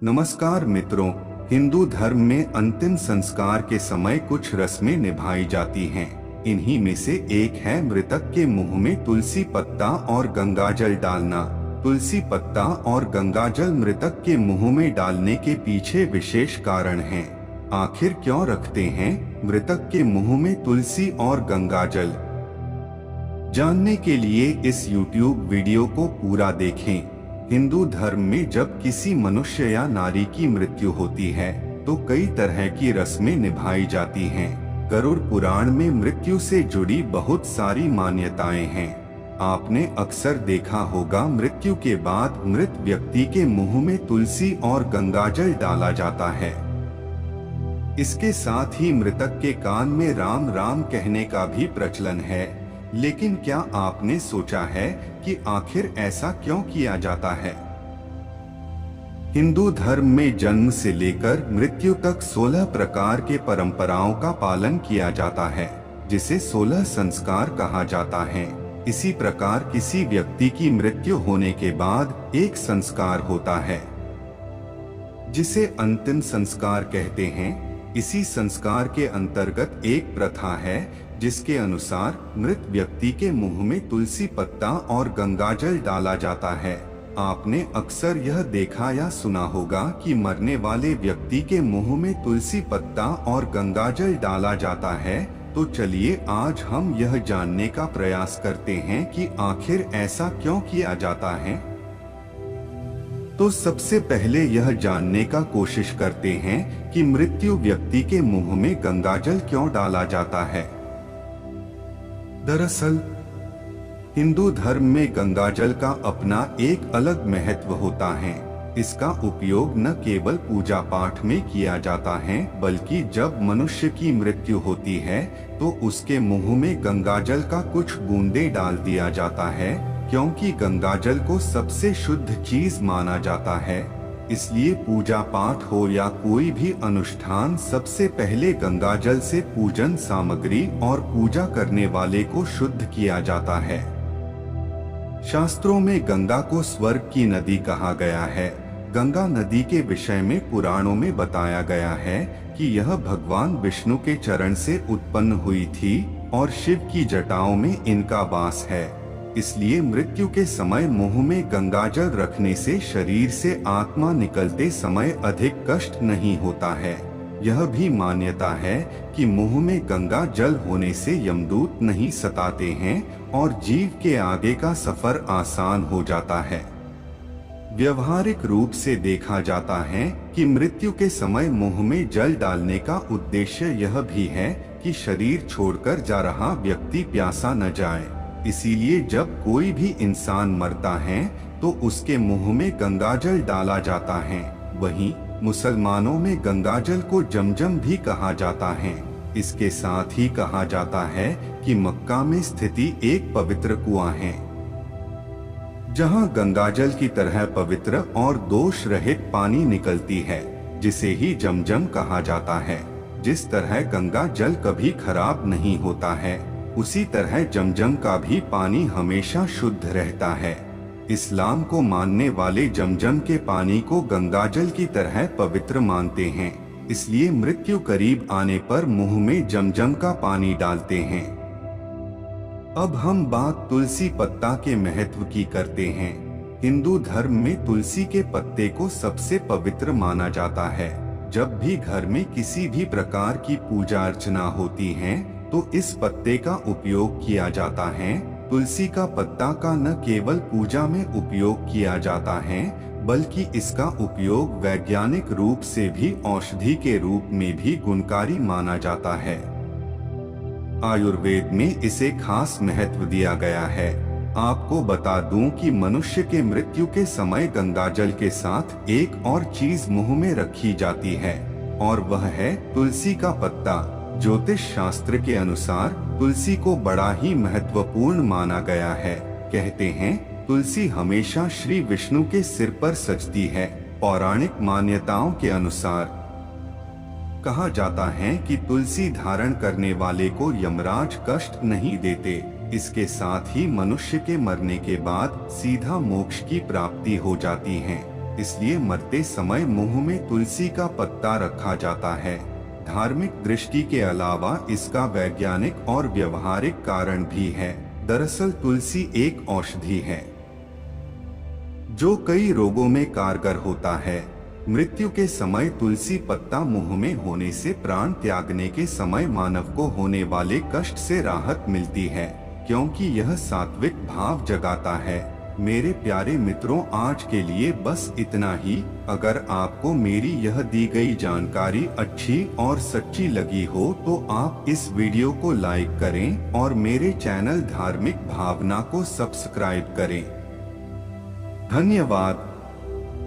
नमस्कार मित्रों, हिंदू धर्म में अंतिम संस्कार के समय कुछ रस्में निभाई जाती हैं। इन्हीं में से एक है मृतक के मुंह में तुलसी पत्ता और गंगाजल डालना। तुलसी पत्ता और गंगाजल मृतक के मुंह में डालने के पीछे विशेष कारण है। आखिर क्यों रखते हैं मृतक के मुंह में तुलसी और गंगाजल? जानने के लिए इस YouTube वीडियो को पूरा देखें। हिंदू धर्म में जब किसी मनुष्य या नारी की मृत्यु होती है तो कई तरह की रस्में निभाई जाती हैं। गरुड़ पुराण में मृत्यु से जुड़ी बहुत सारी मान्यताएं हैं। आपने अक्सर देखा होगा मृत्यु के बाद मृत व्यक्ति के मुंह में तुलसी और गंगाजल डाला जाता है। इसके साथ ही मृतक के कान में राम राम कहने का भी प्रचलन है। लेकिन क्या आपने सोचा है कि आखिर ऐसा क्यों किया जाता है? हिंदू धर्म में जन्म से लेकर मृत्यु तक 16 प्रकार के परंपराओं का पालन किया जाता है, जिसे 16 संस्कार कहा जाता है। इसी प्रकार किसी व्यक्ति की मृत्यु होने के बाद एक संस्कार होता है, जिसे अंतिम संस्कार कहते हैं। इसी संस्कार के अंतर्गत एक प्रथा है जिसके अनुसार मृत व्यक्ति के मुंह में तुलसी पत्ता और गंगाजल डाला जाता है। आपने अक्सर यह देखा या सुना होगा कि मरने वाले व्यक्ति के मुंह में तुलसी पत्ता और गंगाजल डाला जाता है। तो चलिए आज हम यह जानने का प्रयास करते हैं कि आखिर ऐसा क्यों किया जाता है। तो सबसे पहले यह जानने का कोशिश करते हैं कि मृत्यु व्यक्ति के मुंह में गंगाजल क्यों डाला जाता है। दरअसल हिंदू धर्म में गंगाजल का अपना एक अलग महत्व होता है। इसका उपयोग न केवल पूजा पाठ में किया जाता है, बल्कि जब मनुष्य की मृत्यु होती है तो उसके मुंह में गंगाजल का कुछ बूंदे डाल दिया जाता है, क्योंकि गंगाजल को सबसे शुद्ध चीज माना जाता है। इसलिए पूजा पाठ हो या कोई भी अनुष्ठान, सबसे पहले गंगाजल से पूजन सामग्री और पूजा करने वाले को शुद्ध किया जाता है। शास्त्रों में गंगा को स्वर्ग की नदी कहा गया है। गंगा नदी के विषय में पुराणों में बताया गया है कि यह भगवान विष्णु के चरण से उत्पन्न हुई थी और शिव की जटाओं में इनका वास है। इसलिए मृत्यु के समय मुंह में गंगाजल रखने से शरीर से आत्मा निकलते समय अधिक कष्ट नहीं होता है। यह भी मान्यता है कि मुंह में गंगा जल होने से यमदूत नहीं सताते हैं और जीव के आगे का सफर आसान हो जाता है। व्यवहारिक रूप से देखा जाता है कि मृत्यु के समय मुंह में जल डालने का उद्देश्य यह भी है कि शरीर छोड़कर जा रहा व्यक्ति प्यासा न जाए। इसीलिए जब कोई भी इंसान मरता है तो उसके मुंह में गंगाजल डाला जाता है। वहीं मुसलमानों में गंगाजल को जमजम भी कहा जाता है। इसके साथ ही कहा जाता है कि मक्का में स्थिति एक पवित्र कुआं है, जहां गंगाजल की तरह पवित्र और दोष रहित पानी निकलती है, जिसे ही जमजम कहा जाता है। जिस तरह गंगा जल कभी खराब नहीं होता है, उसी तरह जमजम का भी पानी हमेशा शुद्ध रहता है। इस्लाम को मानने वाले जमजम के पानी को गंगाजल की तरह पवित्र मानते हैं। इसलिए मृत्यु करीब आने पर मुंह में जमजम का पानी डालते हैं। अब हम बात तुलसी पत्ता के महत्व की करते हैं। हिंदू धर्म में तुलसी के पत्ते को सबसे पवित्र माना जाता है। जब भी घर में किसी भी प्रकार की पूजा अर्चना होती है तो इस पत्ते का उपयोग किया जाता है। तुलसी का पत्ता का न केवल पूजा में उपयोग किया जाता है, बल्कि इसका उपयोग वैज्ञानिक रूप से भी औषधि के रूप में भी गुणकारी माना जाता है। आयुर्वेद में इसे खास महत्व दिया गया है। आपको बता दूं कि मनुष्य के मृत्यु के समय गंगाजल के साथ एक और चीज मुंह में रखी जाती है, और वह है तुलसी का पत्ता। ज्योतिष शास्त्र के अनुसार तुलसी को बड़ा ही महत्वपूर्ण माना गया है। कहते हैं तुलसी हमेशा श्री विष्णु के सिर पर सजती है। पौराणिक मान्यताओं के अनुसार कहा जाता है कि तुलसी धारण करने वाले को यमराज कष्ट नहीं देते। इसके साथ ही मनुष्य के मरने के बाद सीधा मोक्ष की प्राप्ति हो जाती है। इसलिए मरते समय मुंह में तुलसी का पत्ता रखा जाता है। धार्मिक दृष्टि के अलावा इसका वैज्ञानिक और व्यवहारिक कारण भी है। दरअसल तुलसी एक औषधि है जो कई रोगों में कारगर होता है। मृत्यु के समय तुलसी पत्ता मुंह में होने से प्राण त्यागने के समय मानव को होने वाले कष्ट से राहत मिलती है, क्योंकि यह सात्विक भाव जगाता है। मेरे प्यारे मित्रों, आज के लिए बस इतना ही। अगर आपको मेरी यह दी गई जानकारी अच्छी और सच्ची लगी हो तो आप इस वीडियो को लाइक करें और मेरे चैनल धार्मिक भावना को सब्सक्राइब करें। धन्यवाद।